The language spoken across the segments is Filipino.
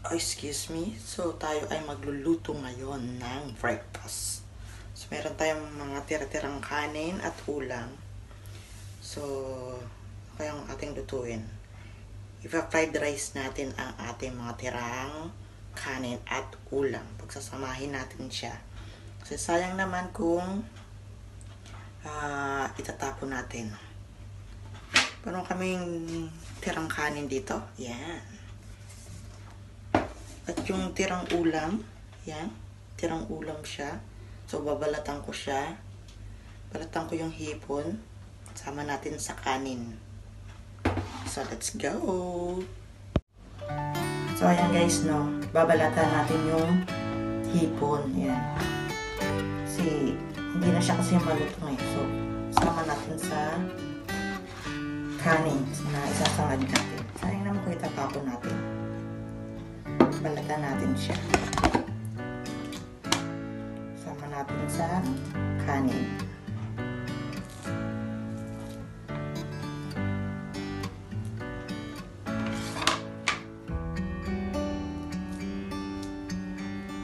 Excuse me. So, tayo ay magluluto ngayon ng breakfast. So, meron tayong mga tira-tirang kanin at ulam. So, ano kayang ating lutuin? Ipa-fried rice natin ang ating mga tirang kanin at ulam. Pagsasamahin natin siya. Kasi sayang naman kung itatapon natin. Meron kaming tirang kanin dito. Yan. At yung tirang ulam, yan, tirang ulam siya. So, babalatan ko siya. Balatan ko yung hipon. Sama natin sa kanin. So, let's go! So, ayan guys, no. Babalatan natin yung hipon. Yan. Kasi, hindi na siya kasi malutong eh. So, sama natin sa kanin na isasangad natin. Sayang naman kung itatapon natin. Balatan natin siya. Sama natin sa kanin.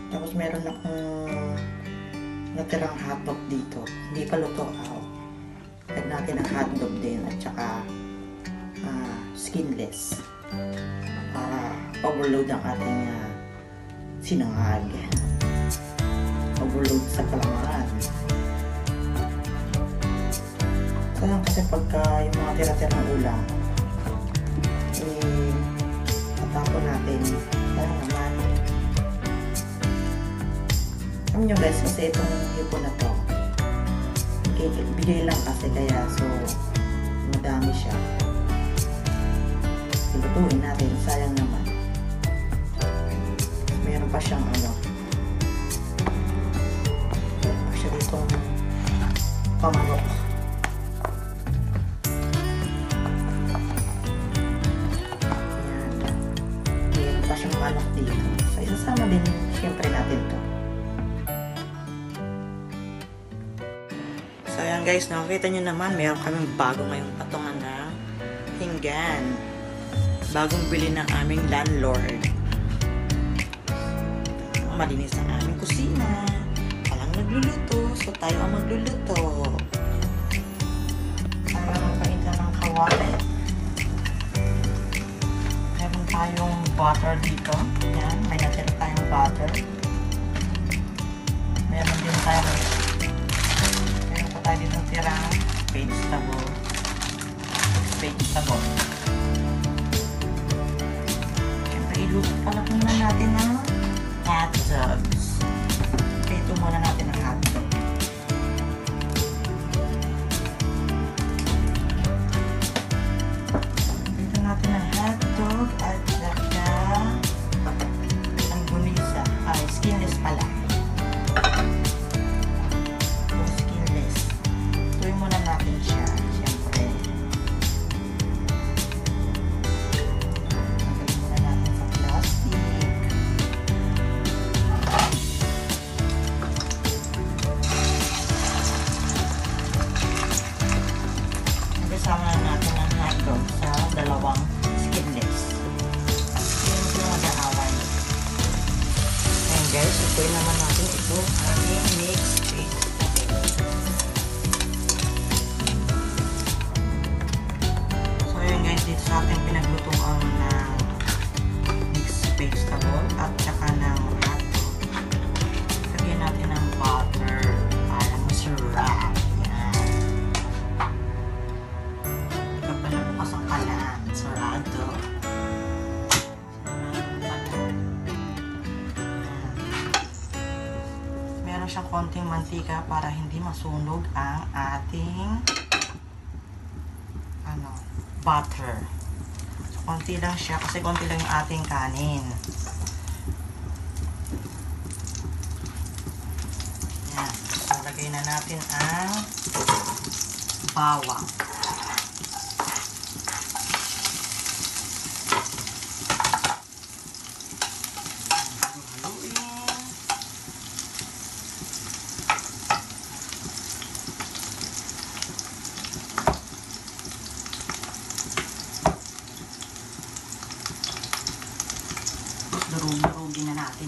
Tapos meron akong natirang hotdog dito. Hindi pa luto ako. Lagyan natin ang hotdog din at saka skinless. Para overload ang ating sinangag. Overload sa palaman. Kaya kasi pagka yung mga tira-tirang ulam, tatapon natin. Kaya naman. Alam nyo guys, kasi itong hipon na to, bigay lang kasi kaya so madami siya. Lutuin natin, sayang naman. Meron pa siyang meron pa siya ditong pamanok. Ayan. Meron pa siyang manok dito. So, isasama din siyempre natin to. So, ayan guys, nakakita nyo naman, meron kaming bago ngayong patungan ng pinggan. Bagong bili ng aming landlord. Malinis ang aming kusina. Walang nagluluto. So, tayo ang magluluto. Para magpainta ng kawali. Meron tayong butter dito. Yan. May natira tayong butter. Meron din tayong pa tayo dito tirang vegetable. Iluto pala muna natin ng hotdogs. Ito muna natin ang hotdog. Ito natin ang hotdog at saka ang gunisa. Skinless pala. Skinless. Tuloy muna natin siya. Siyempre. Sama natin ang hotdog sa dalawang skinless. Yun yung mag-aaway. Ayan guys, ituloy naman natin ito ang mixed vegetable. So yun guys, dito sa ating pinaglutuan ng mixed vegetable at saka ng hotdog. Lagyan natin ng butter para masarap. Sarado. Meron siyang konting mantika para hindi masunog ang ating butter. So, konti lang siya kasi konti lang yung ating kanin. Yan. So, lagay na natin ang bawang.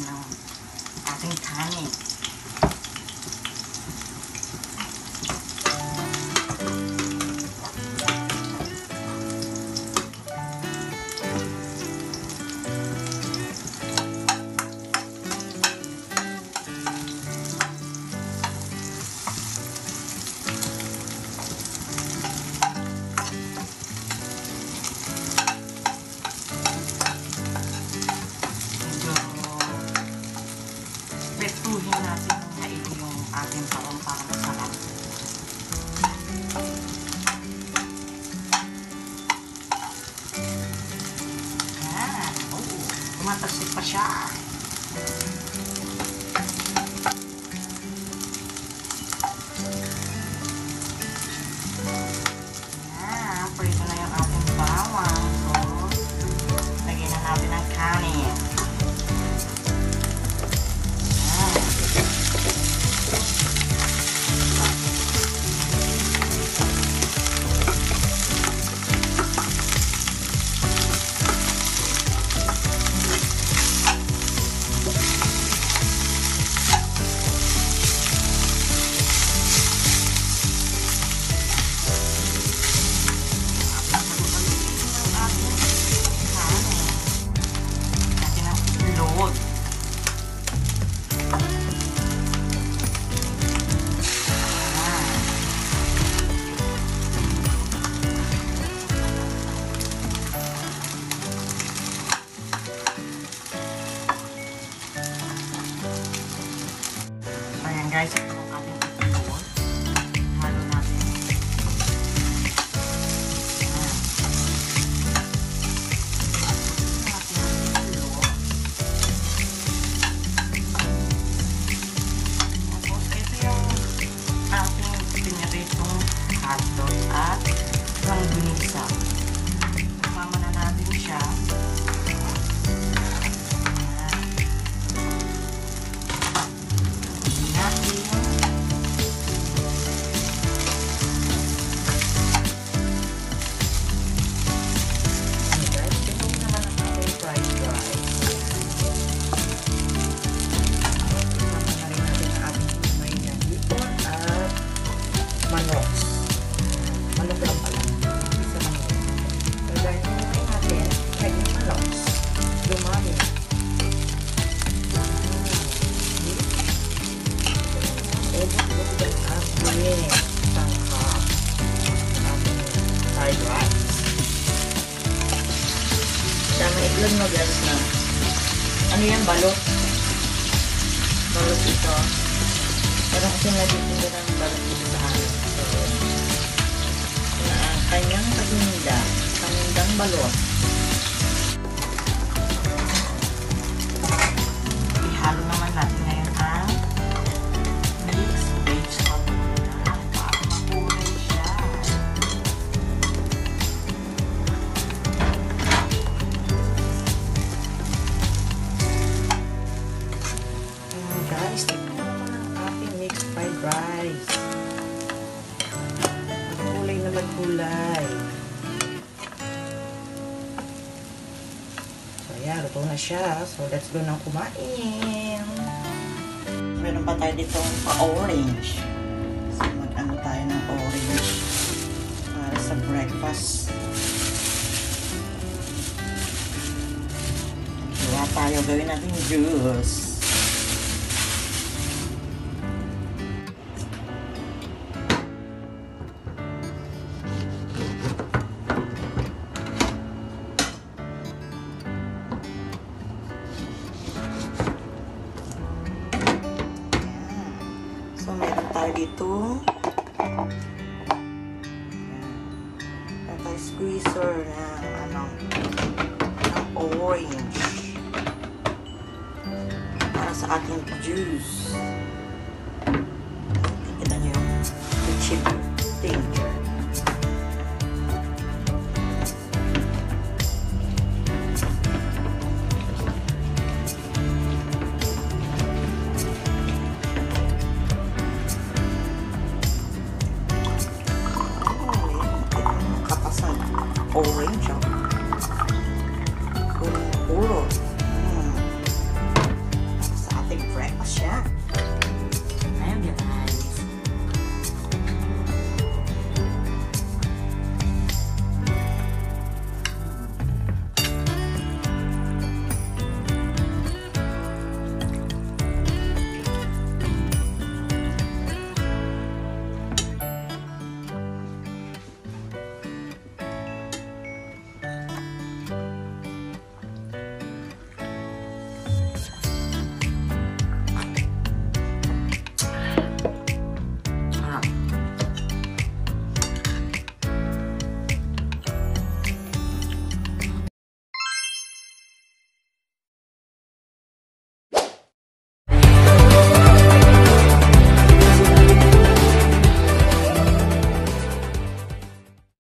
ng ating kanin. Pretuhin natin ng maigi yung ating parang masarap. Tumatasik pa siya. Prito na yung ating bawang. So, lagyan na natin ang kanin. Guys, ito ang ating itlog. Halo natin. Tapos, ito yung ating piniritong hotdog at langgunisa. Mama na natin siya. Manok lang pala. Isa manok. So, dahil naman natin, kanyang manok. Lumami. Ubos-ubos ang ating sangkap. Ating fried rice. Dama itlog mo guys na. Ano yan? Balot. Balot ito. Pero kasi nagtitinda ng balot dito sa akin. Kanyang panindang balot. Ihalo naman natin ngayon ang mixed vegetable para makulay siya. Guys, tignan naman ang ating mixed fried rice. Kulay na magkulay. So, ayan. Luto na siya. So, let's go nang kumain. Meron pa tayo ditong pa-orange. So, mag-ano tayo ng orange para sa breakfast. Kaya tayo gawin natin juice. So, meron tayo dito. Meron tayo squeezer ng orange. Para sa ating juice. Kita nyo yung chip thing.